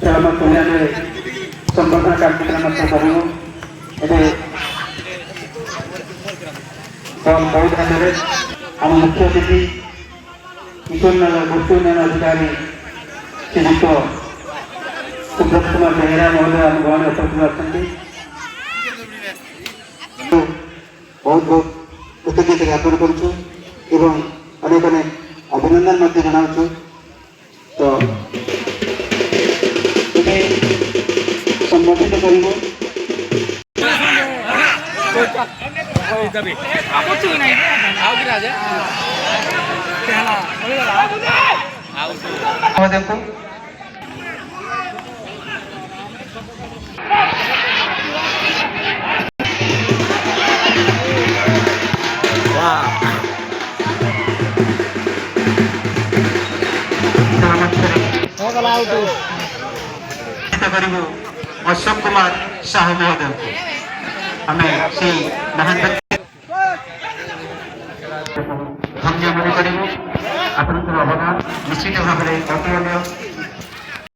ଆମ କଲ୍ୟାଣରେ ସମ୍ବର୍ଦ୍ଧନା କାର୍ଯ୍ୟକ୍ରମ ମଧ୍ୟ କରିବୁ। ଏବେ ବହୁତ ଧାନରେ ଆମ ମୁଖ୍ୟ ଅତିଥି କିଶୋରନଗର ଗୋଷ୍ଠୀ ଉନ୍ନୟନ ଅଧିକାରୀ ଶ୍ରୀଯୁକ୍ତ ସୁବ୍ରତ କୁମାର ବେହେରା ମହୋଦୟ ଆମ ଗହଣରେ ଉପସ୍ଥିତ ଅଛନ୍ତି। ବହୁତ ବହୁତ କୃତଜ୍ଞତା ଜ୍ଞାପନ କରୁଛୁ ଏବଂ ଅନେକ ଅନେକ ଅଭିନନ୍ଦନ ମଧ୍ୟ ଜଣାଉଛୁ। ତ ଏବେ ସମ୍ବୋଧିତ କରିବୁ ମହୋଦୟଙ୍କୁ। କରିବୁ ଅଶୋକ କୁମାର ସାହୁ ମହୋଦୟଙ୍କୁ। ଆମେ ସେଇ ମହାନ ଧନ୍ୟ ମନେ କରିବୁ। ଆପଣଙ୍କର ଅବଦାନ ନିଶ୍ଚିତ ଭାବରେ ଅତୁଳନୀୟ।